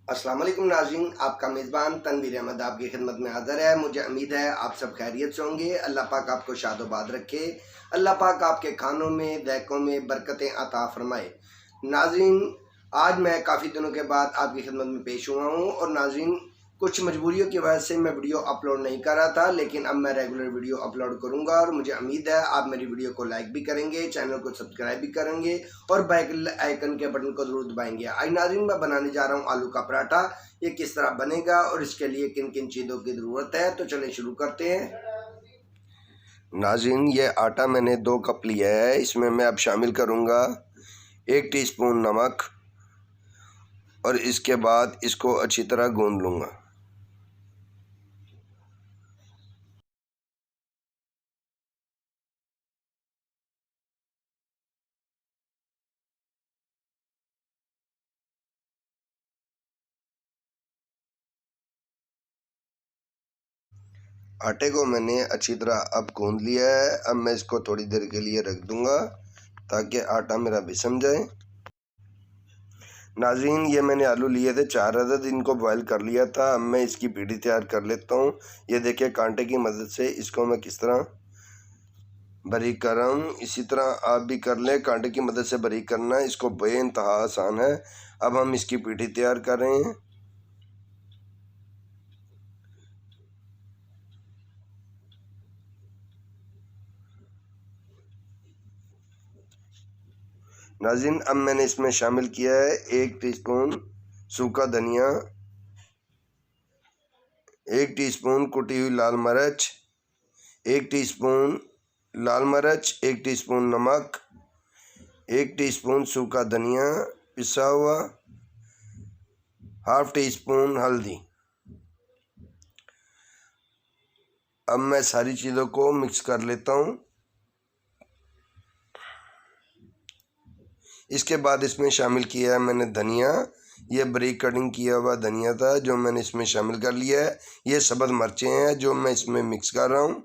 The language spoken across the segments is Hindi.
अस्सलाम वालेकुम नाज़रीन, आपका मेज़बान तनवीर अहमद आपकी खिदमत में हाज़िर है। मुझे उम्मीद है आप सब खैरियत से होंगे। अल्लाह पाक आपको शादोबाद रखे। अल्लाह पाक आपके खानों में ज़ैक़ों में बरकतें अता फ़रमाए। नाज़रीन, आज मैं काफ़ी दिनों के बाद आपकी खिदमत में पेश हुआ हूँ और नाज़रीन, कुछ मजबूरियों की वजह से मैं वीडियो अपलोड नहीं कर रहा था, लेकिन अब मैं रेगुलर वीडियो अपलोड करूंगा और मुझे उम्मीद है आप मेरी वीडियो को लाइक भी करेंगे, चैनल को सब्सक्राइब भी करेंगे और बेल आइकन के बटन को ज़रूर दबाएंगे। आज नाज़रीन, मैं बनाने जा रहा हूं आलू का पराठा। ये किस तरह बनेगा और इसके लिए किन किन चीज़ों की ज़रूरत है, तो चलिए शुरू करते हैं। नाज़रीन, ये आटा मैंने 2 कप लिया है। इसमें मैं अब शामिल करूँगा 1 टीस्पून नमक और इसके बाद इसको अच्छी तरह गूंद लूँगा। आटे को मैंने अच्छी तरह अब गूंद लिया है। अब मैं इसको थोड़ी देर के लिए रख दूंगा ताकि आटा मेरा बिसम जाए। नाज़रीन, ये मैंने आलू लिए थे 4 अदद, इनको बॉयल कर लिया था। अब मैं इसकी पीढ़ी तैयार कर लेता हूँ। ये देखिए, कांटे की मदद से इसको मैं किस तरह बारीक कर रहा हूँ। इसी तरह आप भी कर लें, कांटे की मदद से बारीक करना है। इसको बेइंतहा आसान है। अब हम इसकी पीढ़ी तैयार कर रहे हैं। नाज़रीन, अब मैंने इसमें शामिल किया है 1 टीस्पून सूखा धनिया, 1 टीस्पून कुटी हुई लाल मिर्च, 1 टीस्पून लाल मिर्च, 1 टीस्पून नमक, 1 टीस्पून सूखा धनिया पिसा हुआ, हाफ टी स्पून हल्दी। अब मैं सारी चीज़ों को मिक्स कर लेता हूँ। इसके बाद इसमें शामिल किया है मैंने धनिया। ये बारीक कटिंग किया हुआ धनिया था जो मैंने इसमें शामिल कर लिया है। ये सब्ज़ मिर्चें हैं जो मैं इसमें मिक्स कर रहा हूँ।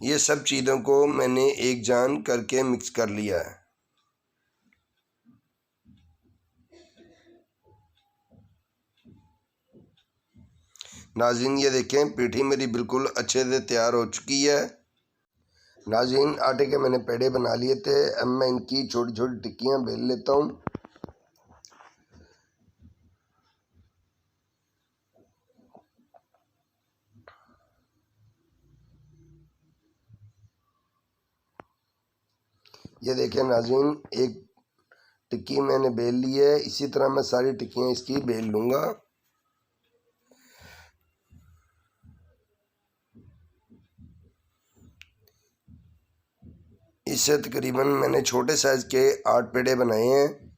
ये सब चीज़ों को मैंने एक जान करके मिक्स कर लिया है। नाज़रीन, ये देखें, पीठी मेरी बिल्कुल अच्छे से तैयार हो चुकी है। नाज़रीन, आटे के मैंने पेड़े बना लिए थे। अब मैं इनकी छोटी छोटी टिक्कियाँ बेल लेता हूँ। ये देखें नाज़रीन, एक टिक्की मैंने बेल ली है। इसी तरह मैं सारी टिक्कियाँ इसकी बेल लूँगा। इससे तकरीबन मैंने छोटे साइज़ के 8 पेड़े बनाए हैं।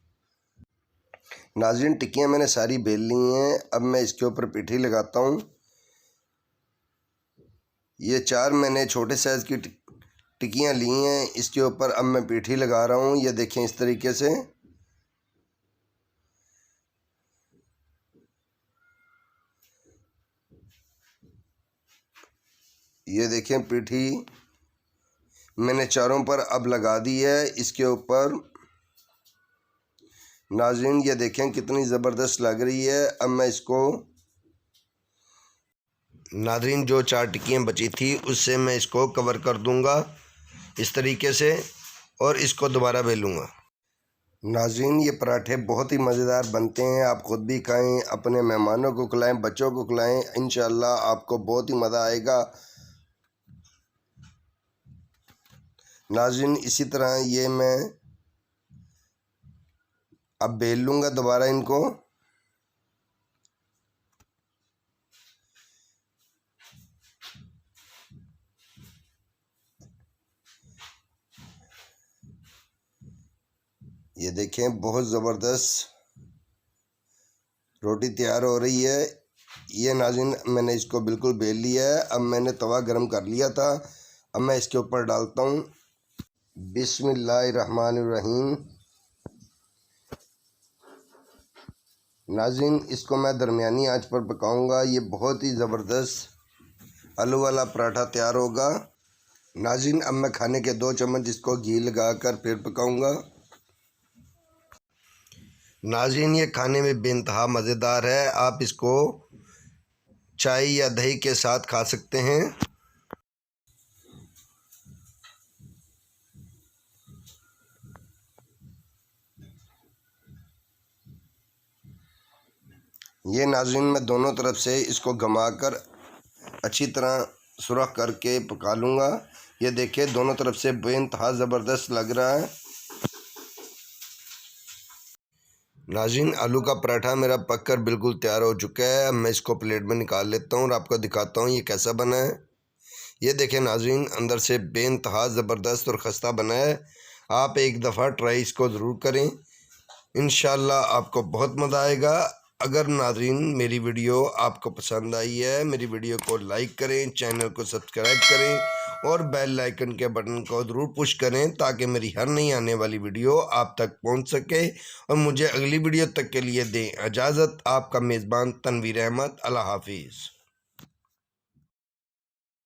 नाज़रीन, टिक्कियाँ मैंने सारी बेल ली हैं। अब मैं इसके ऊपर पीठी लगाता हूँ। ये 4 मैंने छोटे साइज़ की टिक्कियाँ ली हैं। इसके ऊपर अब मैं पीठी लगा रहा हूँ। ये देखें, इस तरीके से। ये देखें, पीठी मैंने चारों पर अब लगा दी है इसके ऊपर। नाज़रीन, ये देखें कितनी ज़बरदस्त लग रही है। अब मैं इसको, नाज़रीन, जो 4 टिक्कियाँ बची थी उससे मैं इसको कवर कर दूंगा इस तरीके से और इसको दोबारा बेलूँगा। नाज़रीन, ये पराठे बहुत ही मज़ेदार बनते हैं। आप ख़ुद भी खाएं, अपने मेहमानों को खिलाएं, बच्चों को खिलाएं। इंशाअल्लाह आपको बहुत ही मज़ा आएगा। नाज़रीन, इसी तरह ये मैं अब बेल लूँगा दोबारा इनको। ये देखें, बहुत ज़बरदस्त रोटी तैयार हो रही है। ये नाज़रीन, मैंने इसको बिल्कुल बेल लिया है। अब मैंने तवा गरम कर लिया था। अब मैं इसके ऊपर डालता हूँ। बिस्मिल्लाहिर्रहमानिर्रहीम। नाज़रीन, इसको मैं दरमियानी आंच पर पकाऊंगा। ये बहुत ही ज़बरदस्त आलू वाला पराठा तैयार होगा। नाज़रीन, अब मैं खाने के 2 चम्मच इसको घी लगाकर फिर पकाऊंगा। नाज़रीन, ये खाने में बेइंतहा मज़ेदार है। आप इसको चाय या दही के साथ खा सकते हैं। ये नाज़रीन, मैं दोनों तरफ से इसको घुमाकर अच्छी तरह सुरख करके पका लूँगा। ये देखिए, दोनों तरफ से बेइंतहा ज़बरदस्त लग रहा है। नाज़रीन, आलू का पराठा मेरा पककर बिल्कुल तैयार हो चुका है। अब मैं इसको प्लेट में निकाल लेता हूँ और आपको दिखाता हूँ ये कैसा बना है। ये देखें नाज़रीन, अंदर से बेइंतहा ज़बरदस्त और ख़स्ता बना है। आप एक दफ़ा ट्राई इसको ज़रूर करें, इंशाल्लाह आपको बहुत मज़ा आएगा। अगर नाज़रीन मेरी वीडियो आपको पसंद आई है, मेरी वीडियो को लाइक करें, चैनल को सब्सक्राइब करें और बेल आइकन के बटन को ज़रूर पुश करें ताकि मेरी हर नई आने वाली वीडियो आप तक पहुंच सके। और मुझे अगली वीडियो तक के लिए दें इजाज़त। आपका मेज़बान तनवीर अहमद। अल्लाह हाफिज़।